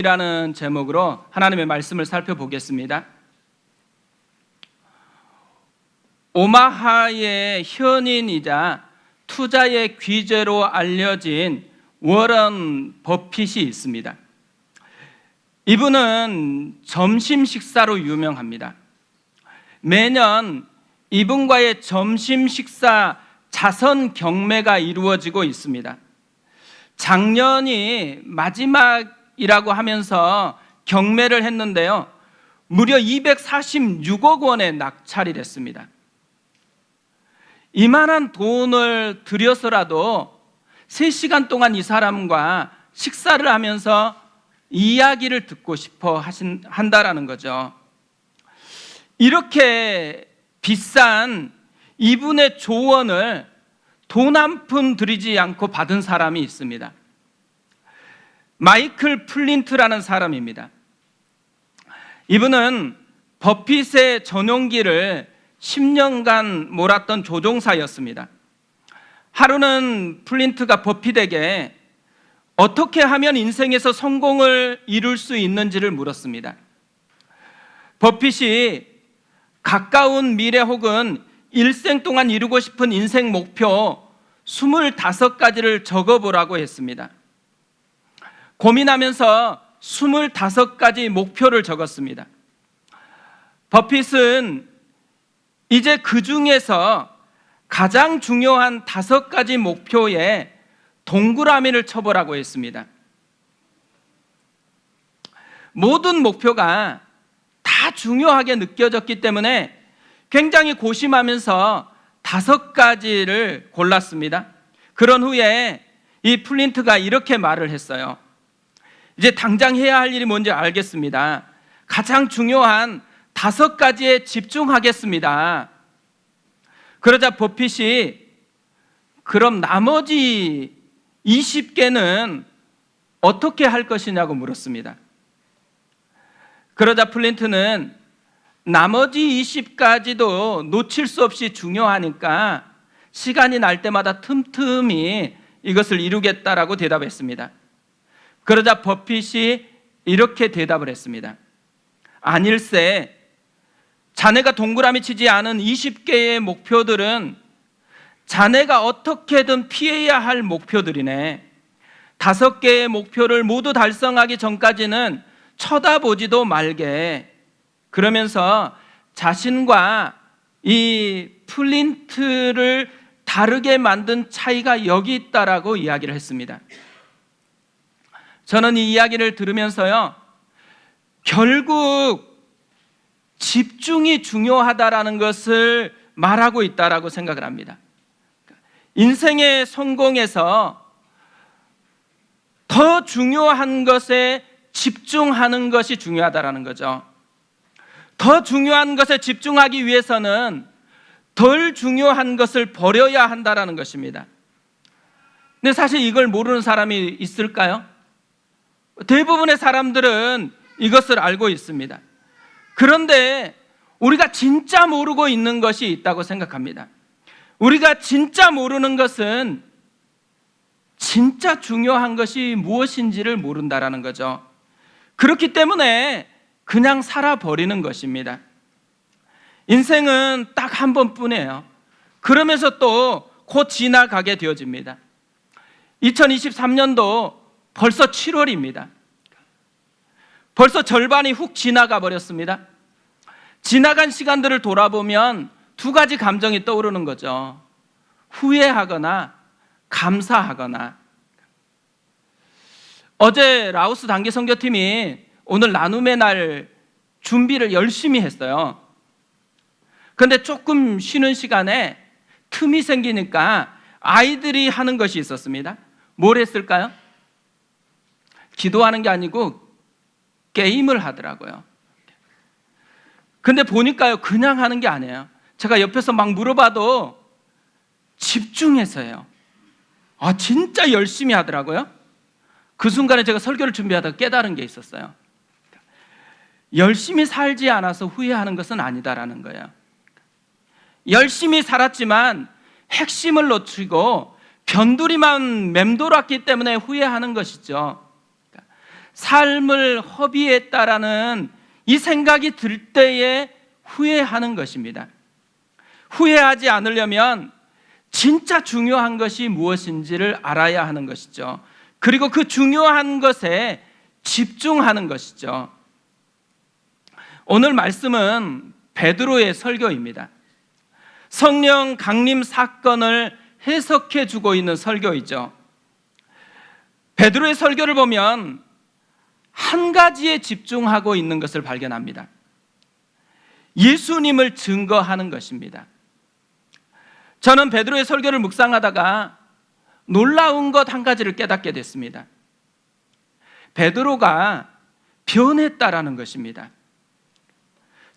이라는 제목으로 하나님의 말씀을 살펴보겠습니다. 오마하의 현인이자 투자의 귀재로 알려진 워런 버핏이 있습니다. 이분은 점심 식사로 유명합니다. 매년 이분과의 점심 식사 자선 경매가 이루어지고 있습니다. 작년이 마지막이라고 하면서 경매를 했는데요, 무려 246억 원에 낙찰이 됐습니다. 이만한 돈을 들여서라도 3시간 동안 이 사람과 식사를 하면서 이야기를 듣고 싶어 한다라는 거죠. 이렇게 비싼 이분의 조언을 돈 한 푼 들이지 않고 받은 사람이 있습니다. 마이클 플린트라는 사람입니다. 이분은 버핏의 전용기를 10년간 몰았던 조종사였습니다. 하루는 플린트가 버핏에게 어떻게 하면 인생에서 성공을 이룰 수 있는지를 물었습니다. 버핏이 가까운 미래 혹은 일생 동안 이루고 싶은 인생 목표 25가지를 적어보라고 했습니다. 고민하면서 25가지 목표를 적었습니다. 버핏은 이제 그 중에서 가장 중요한 5가지 목표에 동그라미를 쳐보라고 했습니다. 모든 목표가 다 중요하게 느껴졌기 때문에 굉장히 고심하면서 5가지를 골랐습니다. 그런 후에 이 플린트가 이렇게 말을 했어요. 이제 당장 해야 할 일이 뭔지 알겠습니다. 가장 중요한 5가지에 집중하겠습니다. 그러자 버핏이 그럼 나머지 20개는 어떻게 할 것이냐고 물었습니다. 그러자 플린트는 나머지 20가지도 놓칠 수 없이 중요하니까 시간이 날 때마다 틈틈이 이것을 이루겠다라고 대답했습니다. 그러자 버핏이 이렇게 대답을 했습니다. 아닐세, 자네가 동그라미 치지 않은 20개의 목표들은 자네가 어떻게든 피해야 할 목표들이네. 5개의 목표를 모두 달성하기 전까지는 쳐다보지도 말게. 그러면서 자신과 이 플린트를 다르게 만든 차이가 여기 있다라고 이야기를 했습니다. 저는 이 이야기를 들으면서요, 결국 집중이 중요하다라는 것을 말하고 있다라고 생각을 합니다. 인생의 성공에서 더 중요한 것에 집중하는 것이 중요하다라는 거죠. 더 중요한 것에 집중하기 위해서는 덜 중요한 것을 버려야 한다라는 것입니다. 근데 사실 이걸 모르는 사람이 있을까요? 대부분의 사람들은 이것을 알고 있습니다. 그런데 우리가 진짜 모르고 있는 것이 있다고 생각합니다. 우리가 진짜 모르는 것은 진짜 중요한 것이 무엇인지를 모른다라는 거죠. 그렇기 때문에 그냥 살아버리는 것입니다. 인생은 딱 한 번뿐이에요. 그러면서 또 곧 지나가게 되어집니다. 2023년도 벌써 7월입니다. 벌써 절반이 훅 지나가 버렸습니다. 지나간 시간들을 돌아보면 2가지 감정이 떠오르는 거죠. 후회하거나 감사하거나. 어제 라오스 단기 선교팀이 오늘 나눔의 날 준비를 열심히 했어요. 그런데 조금 쉬는 시간에 틈이 생기니까 아이들이 하는 것이 있었습니다. 뭘 했을까요? 기도하는 게 아니고 게임을 하더라고요. 근데 보니까요, 그냥 하는 게 아니에요. 제가 옆에서 막 물어봐도 집중해서 해요. 진짜 열심히 하더라고요. 그 순간에 제가 설교를 준비하다가 깨달은 게 있었어요. 열심히 살지 않아서 후회하는 것은 아니다라는 거예요. 열심히 살았지만 핵심을 놓치고 변두리만 맴돌았기 때문에 후회하는 것이죠. 삶을 허비했다라는 이 생각이 들 때에 후회하는 것입니다. 후회하지 않으려면 진짜 중요한 것이 무엇인지를 알아야 하는 것이죠. 그리고 그 중요한 것에 집중하는 것이죠. 오늘 말씀은 베드로의 설교입니다. 성령 강림 사건을 해석해 주고 있는 설교이죠. 베드로의 설교를 보면 한 가지에 집중하고 있는 것을 발견합니다. 예수님을 증거하는 것입니다. 저는 베드로의 설교를 묵상하다가 놀라운 것 한 가지를 깨닫게 됐습니다. 베드로가 변했다라는 것입니다.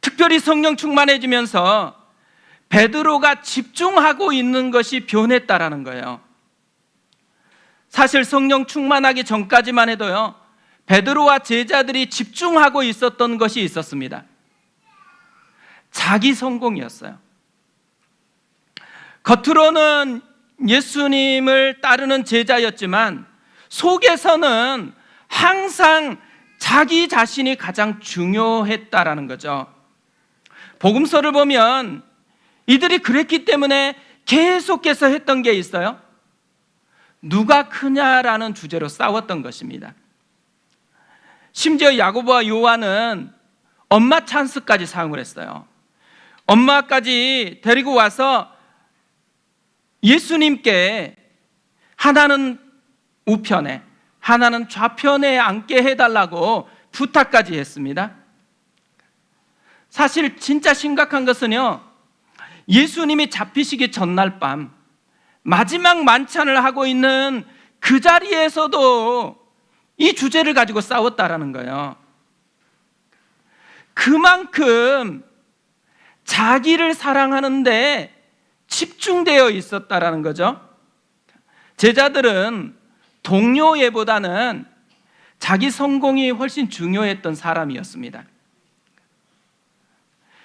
특별히 성령 충만해지면서 베드로가 집중하고 있는 것이 변했다라는 거예요. 사실 성령 충만하기 전까지만 해도요, 베드로와 제자들이 집중하고 있었던 것이 있었습니다. 자기 성공이었어요. 겉으로는 예수님을 따르는 제자였지만 속에서는 항상 자기 자신이 가장 중요했다라는 거죠. 복음서를 보면 이들이 그랬기 때문에 계속해서 했던 게 있어요. 누가 크냐라는 주제로 싸웠던 것입니다. 심지어 야고보와 요한은 엄마 찬스까지 사용을 했어요. 엄마까지 데리고 와서 예수님께 하나는 우편에 하나는 좌편에 앉게 해달라고 부탁까지 했습니다. 사실 진짜 심각한 것은요, 예수님이 잡히시기 전날 밤 마지막 만찬을 하고 있는 그 자리에서도 이 주제를 가지고 싸웠다라는 거예요. 그만큼 자기를 사랑하는데 집중되어 있었다라는 거죠. 제자들은 동료애보다는 자기 성공이 훨씬 중요했던 사람이었습니다.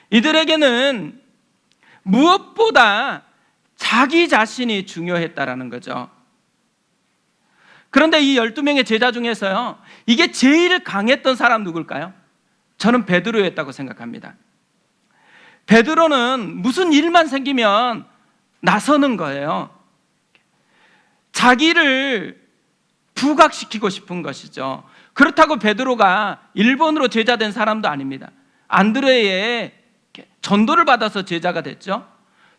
이들에게는 무엇보다 자기 자신이 중요했다라는 거죠. 그런데 이 12명의 제자 중에서요, 이게 제일 강했던 사람 누굴까요? 저는 베드로였다고 생각합니다. 베드로는 무슨 일만 생기면 나서는 거예요. 자기를 부각시키고 싶은 것이죠. 그렇다고 베드로가 일본으로 제자된 사람도 아닙니다. 안드레의 전도를 받아서 제자가 됐죠.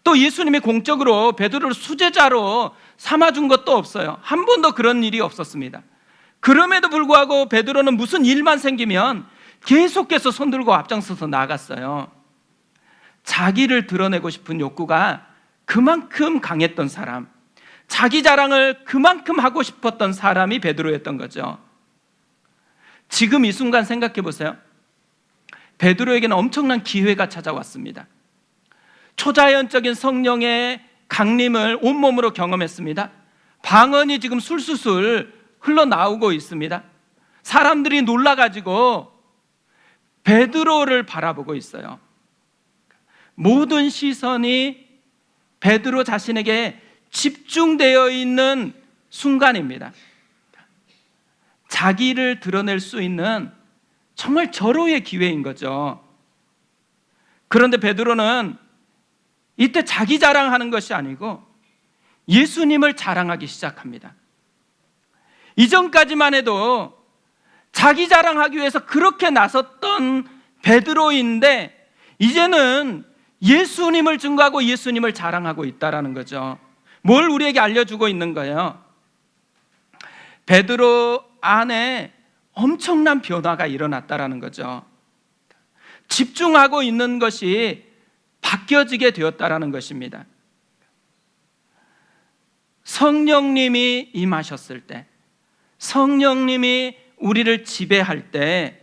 또 예수님이 공적으로 베드로를 수제자로 삼아준 것도 없어요. 한 번도 그런 일이 없었습니다. 그럼에도 불구하고 베드로는 무슨 일만 생기면 계속해서 손들고 앞장서서 나갔어요. 자기를 드러내고 싶은 욕구가 그만큼 강했던 사람, 자기 자랑을 그만큼 하고 싶었던 사람이 베드로였던 거죠. 지금 이 순간 생각해 보세요. 베드로에게는 엄청난 기회가 찾아왔습니다. 초자연적인 성령의 강림을 온몸으로 경험했습니다. 방언이 지금 술술술 흘러나오고 있습니다. 사람들이 놀라가지고 베드로를 바라보고 있어요. 모든 시선이 베드로 자신에게 집중되어 있는 순간입니다. 자기를 드러낼 수 있는 정말 절호의 기회인 거죠. 그런데 베드로는 이때 자기 자랑하는 것이 아니고 예수님을 자랑하기 시작합니다. 이전까지만 해도 자기 자랑하기 위해서 그렇게 나섰던 베드로인데 이제는 예수님을 증거하고 예수님을 자랑하고 있다는 거죠. 뭘 우리에게 알려주고 있는 거예요? 베드로 안에 엄청난 변화가 일어났다는 거죠. 집중하고 있는 것이 바뀌어지게 되었다는 것입니다. 성령님이 임하셨을 때, 성령님이 우리를 지배할 때,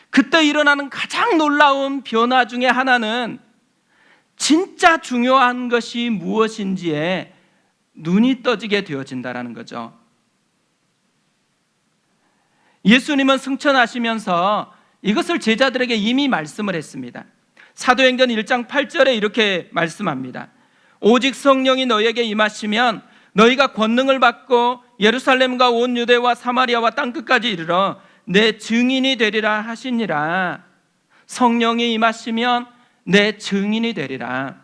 그때 일어나는 가장 놀라운 변화 중에 하나는 진짜 중요한 것이 무엇인지에 눈이 떠지게 되어진다는 거죠. 예수님은 승천하시면서 이것을 제자들에게 이미 말씀을 했습니다. 사도행전 1장 8절에 이렇게 말씀합니다. 오직 성령이 너희에게 임하시면 너희가 권능을 받고 예루살렘과 온 유대와 사마리아와 땅끝까지 이르러 내 증인이 되리라 하시니라. 성령이 임하시면 내 증인이 되리라.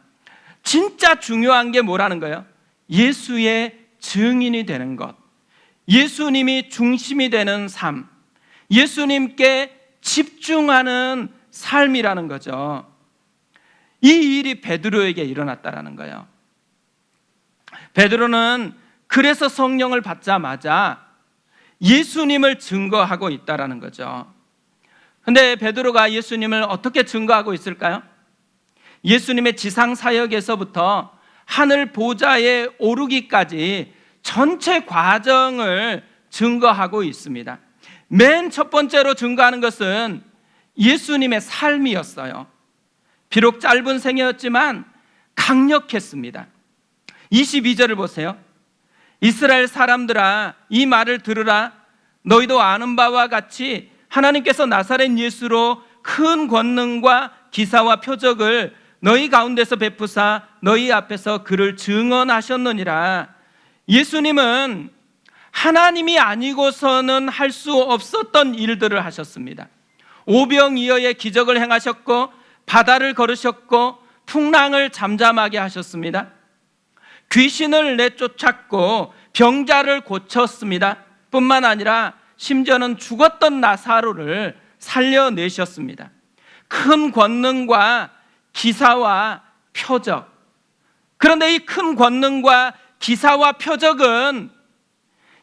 진짜 중요한 게 뭐라는 거예요? 예수의 증인이 되는 것, 예수님이 중심이 되는 삶, 예수님께 집중하는 삶이라는 거죠. 이 일이 베드로에게 일어났다라는 거예요. 베드로는 그래서 성령을 받자마자 예수님을 증거하고 있다라는 거죠. 그런데 베드로가 예수님을 어떻게 증거하고 있을까요? 예수님의 지상 사역에서부터 하늘 보좌에 오르기까지 전체 과정을 증거하고 있습니다. 맨 첫 번째로 증거하는 것은 예수님의 삶이었어요. 비록 짧은 생애였지만 강력했습니다. 22절을 보세요. 이스라엘 사람들아, 이 말을 들으라. 너희도 아는 바와 같이 하나님께서 나사렛 예수로 큰 권능과 기사와 표적을 너희 가운데서 베푸사 너희 앞에서 그를 증언하셨느니라. 예수님은 하나님이 아니고서는 할 수 없었던 일들을 하셨습니다. 오병이어의 기적을 행하셨고, 바다를 걸으셨고, 풍랑을 잠잠하게 하셨습니다. 귀신을 내쫓았고 병자를 고쳤습니다. 뿐만 아니라 심지어는 죽었던 나사로를 살려내셨습니다. 큰 권능과 기사와 표적. 그런데 이 큰 권능과 기사와 표적은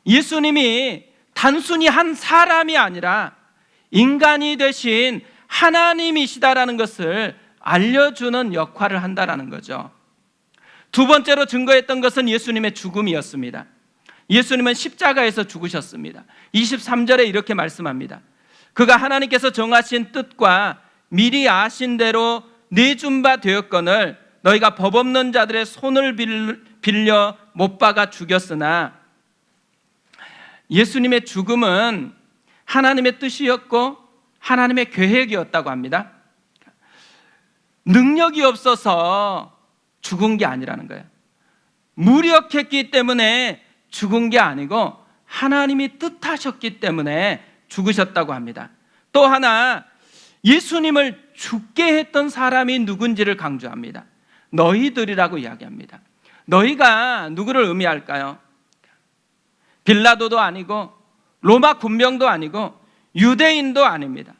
예수님이 단순히 한 사람이 아니라 인간이 되신 하나님이시다라는 것을 알려주는 역할을 한다라는 거죠. 두 번째로 증거했던 것은 예수님의 죽음이었습니다. 예수님은 십자가에서 죽으셨습니다. 23절에 이렇게 말씀합니다. 그가 하나님께서 정하신 뜻과 미리 아신 대로 내준 바 되었거늘 너희가 법 없는 자들의 손을 빌려 못 박아 죽였으나. 예수님의 죽음은 하나님의 뜻이었고 하나님의 계획이었다고 합니다. 능력이 없어서 죽은 게 아니라는 거예요. 무력했기 때문에 죽은 게 아니고 하나님이 뜻하셨기 때문에 죽으셨다고 합니다. 또 하나, 예수님을 죽게 했던 사람이 누군지를 강조합니다. 너희들이라고 이야기합니다. 너희가 누구를 의미할까요? 빌라도도 아니고 로마 군병도 아니고 유대인도 아닙니다.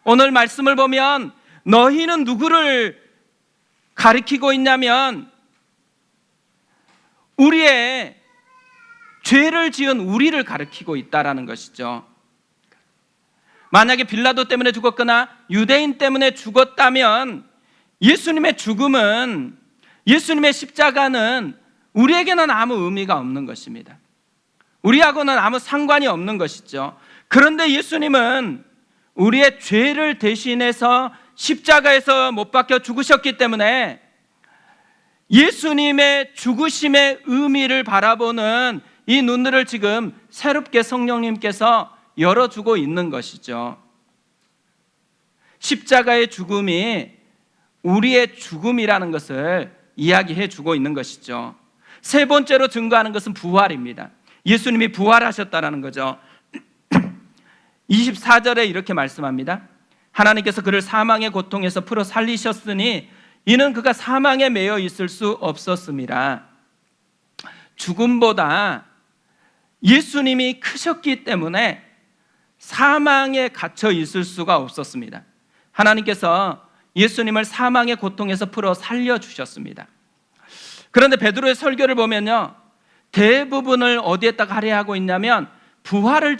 오늘 말씀을 보면 너희는 누구를 가리키고 있냐면 우리의 죄를 지은 우리를 가리키고 있다라는 것이죠. 만약에 빌라도 때문에 죽었거나 유대인 때문에 죽었다면 예수님의 죽음은, 예수님의 십자가는 우리에게는 아무 의미가 없는 것입니다. 우리하고는 아무 상관이 없는 것이죠. 그런데 예수님은 우리의 죄를 대신해서 십자가에서 못 박혀 죽으셨기 때문에 예수님의 죽으심의 의미를 바라보는 이 눈들을 지금 새롭게 성령님께서 열어주고 있는 것이죠. 십자가의 죽음이 우리의 죽음이라는 것을 이야기해 주고 있는 것이죠. 세 번째로 증거하는 것은 부활입니다. 예수님이 부활하셨다는 거죠. 24절에 이렇게 말씀합니다. 하나님께서 그를 사망의 고통에서 풀어 살리셨으니 이는 그가 사망에 매여 있을 수 없었습니다. 죽음보다 예수님이 크셨기 때문에 사망에 갇혀 있을 수가 없었습니다. 하나님께서 예수님을 사망의 고통에서 풀어 살려주셨습니다. 그런데 베드로의 설교를 보면요, 대부분을 어디에다가 할애하고 있냐면 부활을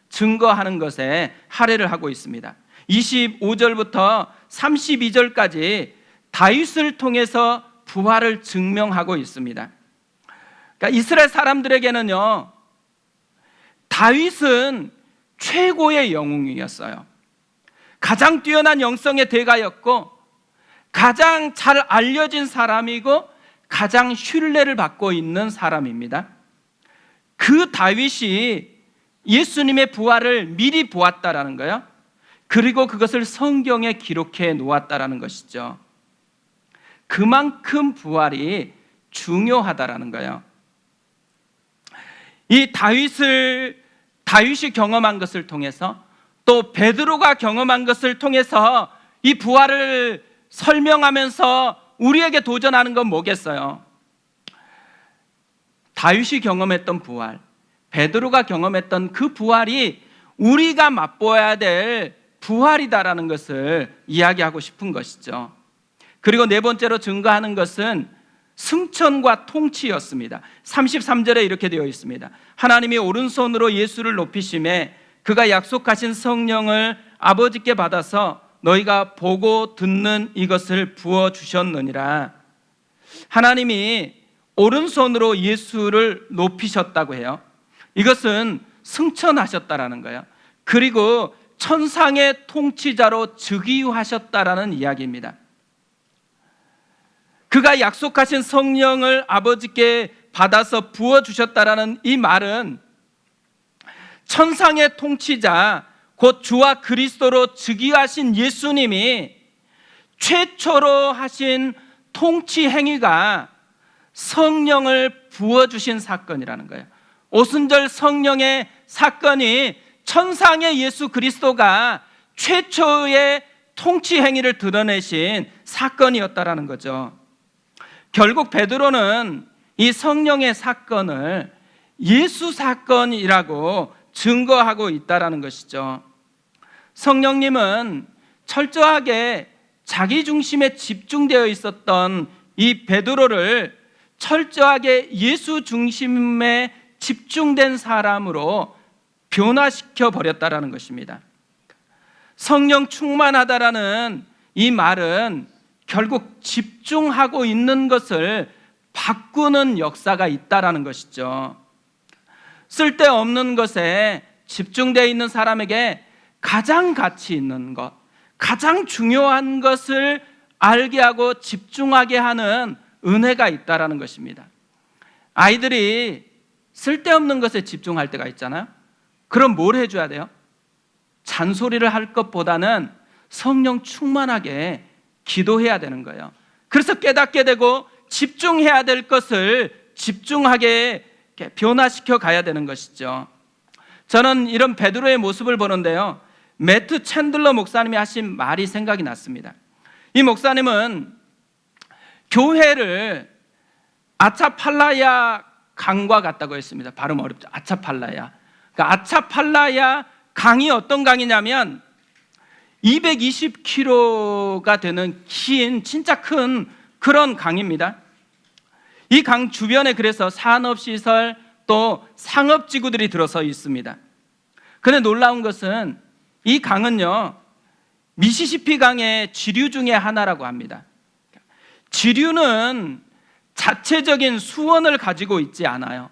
증거하는 것에 할애를 하고 있습니다. 25절부터 32절까지 다윗을 통해서 부활을 증명하고 있습니다. 그러니까 이스라엘 사람들에게는요, 다윗은 최고의 영웅이었어요. 가장 뛰어난 영성의 대가였고 가장 잘 알려진 사람이고 가장 신뢰를 받고 있는 사람입니다. 그 다윗이 예수님의 부활을 미리 보았다라는 거예요. 그리고 그것을 성경에 기록해 놓았다라는 것이죠. 그만큼 부활이 중요하다라는 거예요. 이 다윗이 경험한 것을 통해서 또 베드로가 경험한 것을 통해서 이 부활을 설명하면서 우리에게 도전하는 건 뭐겠어요? 다윗이 경험했던 부활, 베드로가 경험했던 그 부활이 우리가 맛보아야 될 부활이다라는 것을 이야기하고 싶은 것이죠. 그리고 네 번째로 증거하는 것은 승천과 통치였습니다. 33절에 이렇게 되어 있습니다. 하나님이 오른손으로 예수를 높이심에 그가 약속하신 성령을 아버지께 받아서 너희가 보고 듣는 이것을 부어주셨느니라. 하나님이 오른손으로 예수를 높이셨다고 해요. 이것은 승천하셨다라는 거예요. 그리고 천상의 통치자로 즉위하셨다라는 이야기입니다. 그가 약속하신 성령을 아버지께 받아서 부어주셨다라는 이 말은 천상의 통치자, 곧 주와 그리스도로 즉위하신 예수님이 최초로 하신 통치 행위가 성령을 부어주신 사건이라는 거예요. 오순절 성령의 사건이 천상의 예수 그리스도가 최초의 통치 행위를 드러내신 사건이었다라는 거죠. 결국 베드로는 이 성령의 사건을 예수 사건이라고 증거하고 있다라는 것이죠. 성령님은 철저하게 자기 중심에 집중되어 있었던 이 베드로를 철저하게 예수 중심에 집중된 사람으로 변화시켜 버렸다라는 것입니다. 성령 충만하다라는 이 말은 결국 집중하고 있는 것을 바꾸는 역사가 있다라는 것이죠. 쓸데없는 것에 집중되어 있는 사람에게 가장 가치 있는 것, 가장 중요한 것을 알게 하고 집중하게 하는 은혜가 있다라는 것입니다. 아이들이 쓸데없는 것에 집중할 때가 있잖아요. 그럼 뭘 해줘야 돼요? 잔소리를 할 것보다는 성령 충만하게 기도해야 되는 거예요. 그래서 깨닫게 되고 집중해야 될 것을 집중하게 변화시켜 가야 되는 것이죠. 저는 이런 베드로의 모습을 보는데요, 매트 챈들러 목사님이 하신 말이 생각이 났습니다. 이 목사님은 교회를 아차팔라야 강과 같다고 했습니다. 발음 어렵죠. 아차팔라야. 그러니까 아차팔라야 강이 어떤 강이냐면 220km가 되는 긴 진짜 큰 그런 강입니다. 이 강 주변에 그래서 산업시설 또 상업지구들이 들어서 있습니다. 그런데 놀라운 것은 이 강은요, 미시시피 강의 지류 중에 하나라고 합니다. 지류는 자체적인 수원을 가지고 있지 않아요.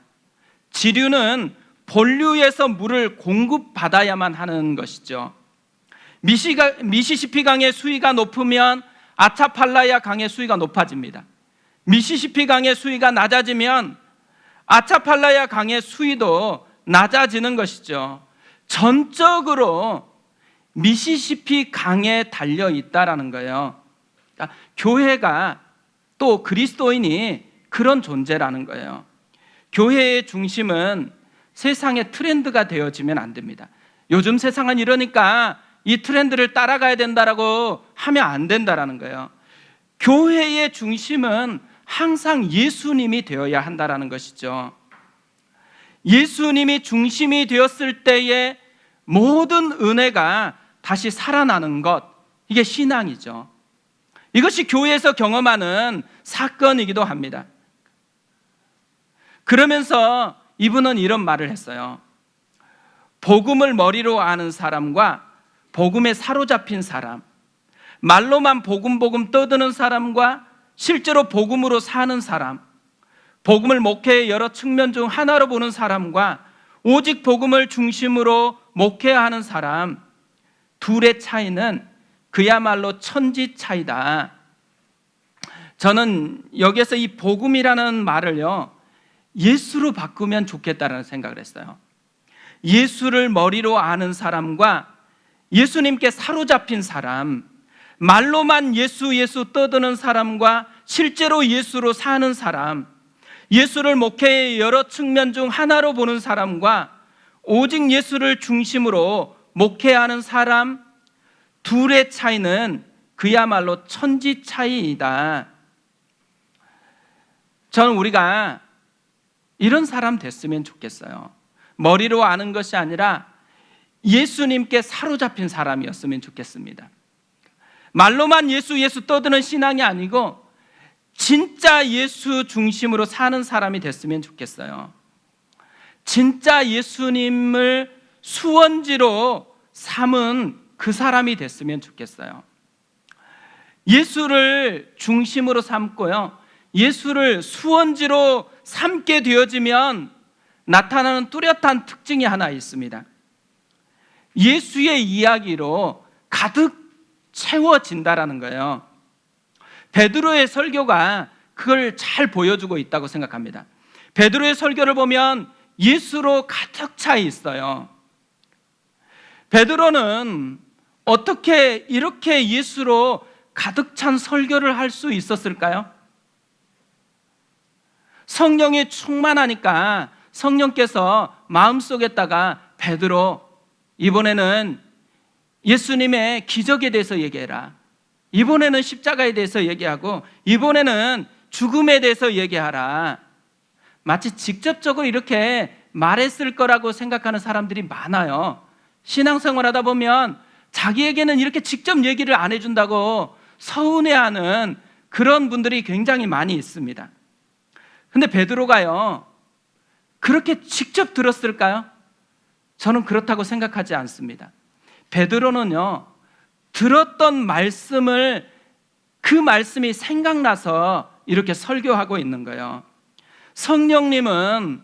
지류는 본류에서 물을 공급받아야만 하는 것이죠. 미시시피 강의 수위가 높으면 아차팔라야 강의 수위가 높아집니다. 미시시피 강의 수위가 낮아지면 아차팔라야 강의 수위도 낮아지는 것이죠. 전적으로 미시시피 강에 달려 있다라는 거예요. 그러니까 교회가 또 그리스도인이 그런 존재라는 거예요. 교회의 중심은 세상의 트렌드가 되어지면 안 됩니다. 요즘 세상은 이러니까 이 트렌드를 따라가야 된다라고 하면 안 된다라는 거예요. 교회의 중심은 항상 예수님이 되어야 한다라는 것이죠. 예수님이 중심이 되었을 때에 모든 은혜가 다시 살아나는 것, 이게 신앙이죠. 이것이 교회에서 경험하는 사건이기도 합니다. 그러면서 이분은 이런 말을 했어요. 복음을 머리로 아는 사람과 복음에 사로잡힌 사람, 말로만 복음 떠드는 사람과 실제로 복음으로 사는 사람, 복음을 목회의 여러 측면 중 하나로 보는 사람과 오직 복음을 중심으로 목회하는 사람, 둘의 차이는 그야말로 천지 차이다. 저는 여기에서 이 복음이라는 말을요, 예수로 바꾸면 좋겠다는 생각을 했어요. 예수를 머리로 아는 사람과 예수님께 사로잡힌 사람, 말로만 예수 떠드는 사람과 실제로 예수로 사는 사람, 예수를 목회의 여러 측면 중 하나로 보는 사람과 오직 예수를 중심으로 목회하는 사람 둘의 차이는 그야말로 천지 차이이다. 저는 우리가 이런 사람 됐으면 좋겠어요. 머리로 아는 것이 아니라 예수님께 사로잡힌 사람이었으면 좋겠습니다. 말로만 예수 예수 떠드는 신앙이 아니고 진짜 예수 중심으로 사는 사람이 됐으면 좋겠어요. 진짜 예수님을 수원지로 삼은 그 사람이 됐으면 좋겠어요. 예수를 중심으로 삼고요, 예수를 수원지로 삼게 되어지면 나타나는 뚜렷한 특징이 하나 있습니다. 예수의 이야기로 가득 채워진다라는 거예요. 베드로의 설교가 그걸 잘 보여주고 있다고 생각합니다. 베드로의 설교를 보면 예수로 가득 차 있어요. 베드로는 어떻게 이렇게 예수로 가득 찬 설교를 할 수 있었을까요? 성령이 충만하니까 성령께서 마음속에다가 베드로, 이번에는 예수님의 기적에 대해서 얘기해라. 이번에는 십자가에 대해서 얘기하고 이번에는 죽음에 대해서 얘기하라. 마치 직접적으로 이렇게 말했을 거라고 생각하는 사람들이 많아요. 신앙생활 하다 보면 자기에게는 이렇게 직접 얘기를 안 해준다고 서운해하는 그런 분들이 굉장히 많이 있습니다. 근데 베드로가요, 그렇게 직접 들었을까요? 저는 그렇다고 생각하지 않습니다. 베드로는요, 들었던 말씀을, 그 말씀이 생각나서 이렇게 설교하고 있는 거예요. 성령님은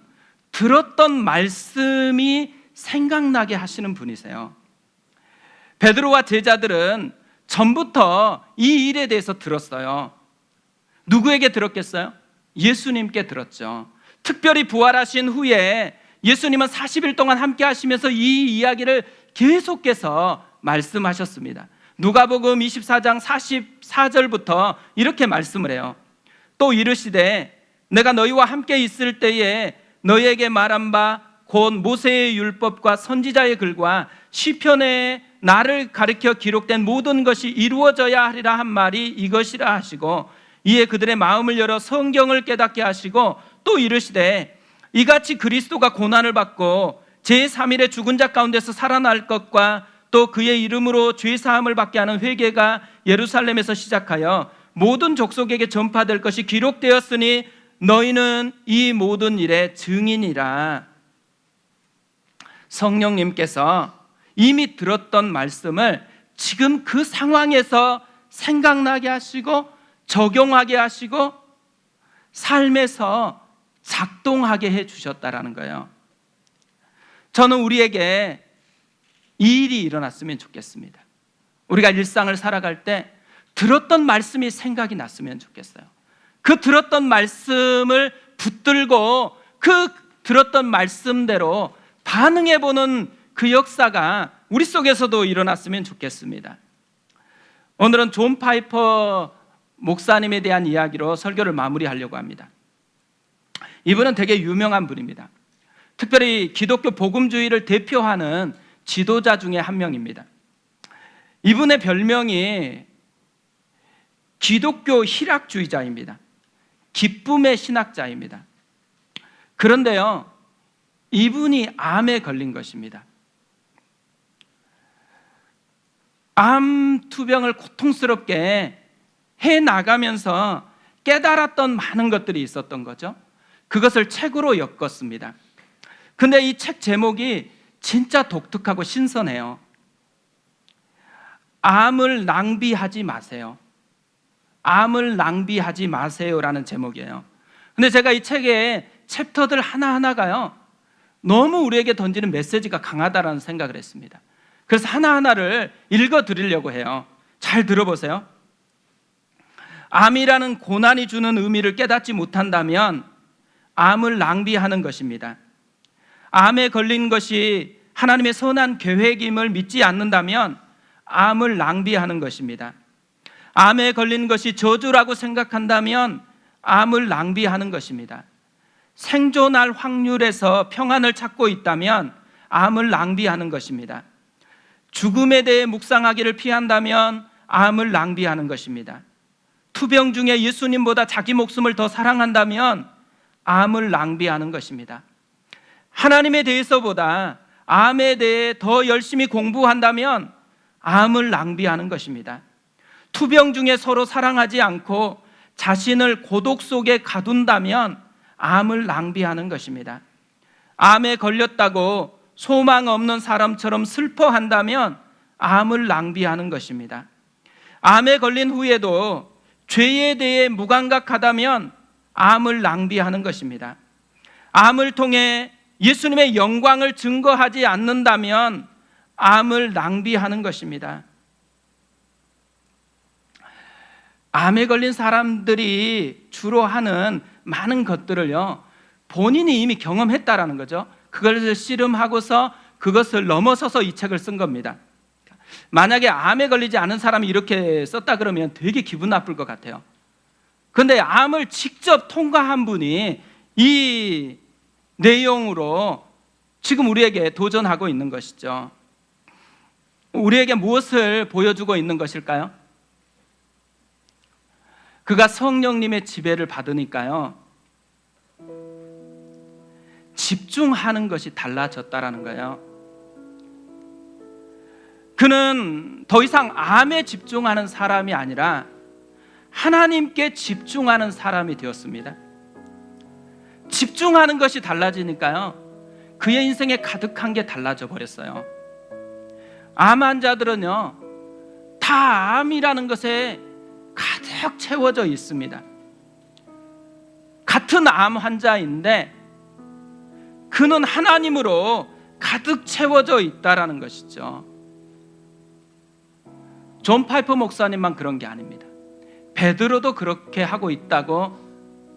들었던 말씀이 생각나게 하시는 분이세요. 베드로와 제자들은 전부터 이 일에 대해서 들었어요. 누구에게 들었겠어요? 예수님께 들었죠. 특별히 부활하신 후에 예수님은 40일 동안 함께 하시면서 이 이야기를 계속해서 말씀하셨습니다. 누가복음 24장 44절부터 이렇게 말씀을 해요. 또 이르시되 내가 너희와 함께 있을 때에 너희에게 말한 바 곧 모세의 율법과 선지자의 글과 시편에 나를 가리켜 기록된 모든 것이 이루어져야 하리라 한 말이 이것이라 하시고, 이에 그들의 마음을 열어 성경을 깨닫게 하시고, 또 이르시되 이같이 그리스도가 고난을 받고 제3일에 죽은 자 가운데서 살아날 것과 또 그의 이름으로 죄 사함을 받게 하는 회개가 예루살렘에서 시작하여 모든 족속에게 전파될 것이 기록되었으니 너희는 이 모든 일의 증인이라. 성령님께서 이미 들었던 말씀을 지금 그 상황에서 생각나게 하시고 적용하게 하시고 삶에서 작동하게 해 주셨다라는 거예요. 저는 우리에게 이 일이 일어났으면 좋겠습니다. 우리가 일상을 살아갈 때 들었던 말씀이 생각이 났으면 좋겠어요. 그 들었던 말씀을 붙들고 그 들었던 말씀대로 반응해보는 그 역사가 우리 속에서도 일어났으면 좋겠습니다. 오늘은 존 파이퍼 목사님에 대한 이야기로 설교를 마무리하려고 합니다. 이분은 되게 유명한 분입니다. 특별히 기독교 복음주의를 대표하는 지도자 중에 한 명입니다. 이분의 별명이 기독교 희락주의자입니다. 기쁨의 신학자입니다. 그런데요, 이분이 암에 걸린 것입니다. 암 투병을 고통스럽게 해나가면서 깨달았던 많은 것들이 있었던 거죠. 그것을 책으로 엮었습니다. 근데 이 책 제목이 진짜 독특하고 신선해요. 암을 낭비하지 마세요. 암을 낭비하지 마세요라는 제목이에요. 근데 제가 이 책의 챕터들 하나하나가요, 너무 우리에게 던지는 메시지가 강하다라는 생각을 했습니다. 그래서 하나하나를 읽어드리려고 해요. 잘 들어보세요. 암이라는 고난이 주는 의미를 깨닫지 못한다면 암을 낭비하는 것입니다. 암에 걸린 것이 하나님의 선한 계획임을 믿지 않는다면 암을 낭비하는 것입니다. 암에 걸린 것이 저주라고 생각한다면 암을 낭비하는 것입니다. 생존할 확률에서 평안을 찾고 있다면 암을 낭비하는 것입니다. 죽음에 대해 묵상하기를 피한다면 암을 낭비하는 것입니다. 투병 중에 예수님보다 자기 목숨을 더 사랑한다면 암을 낭비하는 것입니다. 하나님에 대해서보다 암에 대해 더 열심히 공부한다면 암을 낭비하는 것입니다. 투병 중에 서로 사랑하지 않고 자신을 고독 속에 가둔다면 암을 낭비하는 것입니다. 암에 걸렸다고 소망 없는 사람처럼 슬퍼한다면 암을 낭비하는 것입니다. 암에 걸린 후에도 죄에 대해 무감각하다면 암을 낭비하는 것입니다. 암을 통해 예수님의 영광을 증거하지 않는다면 암을 낭비하는 것입니다. 암에 걸린 사람들이 주로 하는 많은 것들을요, 본인이 이미 경험했다라는 거죠. 그것을 씨름하고서 그것을 넘어서서 이 책을 쓴 겁니다. 만약에 암에 걸리지 않은 사람이 이렇게 썼다 그러면 되게 기분 나쁠 것 같아요. 그런데 암을 직접 통과한 분이 이 내용으로 지금 우리에게 도전하고 있는 것이죠. 우리에게 무엇을 보여주고 있는 것일까요? 그가 성령님의 지배를 받으니까요, 집중하는 것이 달라졌다라는 거예요. 그는 더 이상 암에 집중하는 사람이 아니라 하나님께 집중하는 사람이 되었습니다. 집중하는 것이 달라지니까요, 그의 인생에 가득한 게 달라져 버렸어요. 암 환자들은요, 다 암이라는 것에 가득 채워져 있습니다. 같은 암 환자인데 그는 하나님으로 가득 채워져 있다라는 것이죠. 존 파이퍼 목사님만 그런 게 아닙니다. 베드로도 그렇게 하고 있다고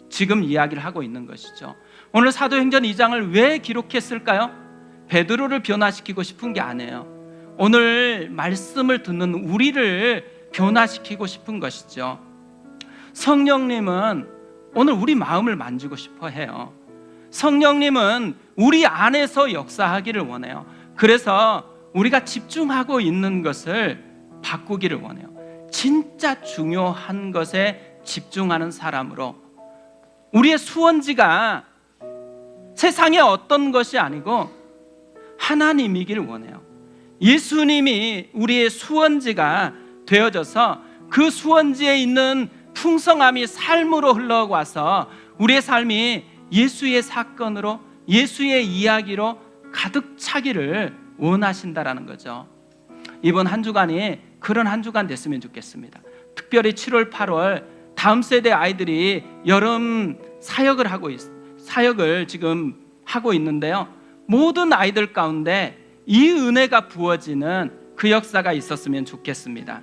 지금 이야기를 하고 있는 것이죠. 오늘 사도행전 2장을 왜 기록했을까요? 베드로를 변화시키고 싶은 게 아니에요. 오늘 말씀을 듣는 우리를 변화시키고 싶은 것이죠. 성령님은 오늘 우리 마음을 만지고 싶어 해요. 성령님은 우리 안에서 역사하기를 원해요. 그래서 우리가 집중하고 있는 것을 바꾸기를 원해요. 진짜 중요한 것에 집중하는 사람으로, 우리의 수원지가 세상의 어떤 것이 아니고 하나님이기를 원해요. 예수님이 우리의 수원지가 되어져서 그 수원지에 있는 풍성함이 삶으로 흘러와서 우리의 삶이 예수의 사건으로, 예수의 이야기로 가득 차기를 원하신다라는 거죠. 이번 한 주간이 그런 한 주간 됐으면 좋겠습니다. 특별히 7월, 8월 다음 세대 아이들이 여름 사역을 지금 하고 있는데요, 모든 아이들 가운데 이 은혜가 부어지는 그 역사가 있었으면 좋겠습니다.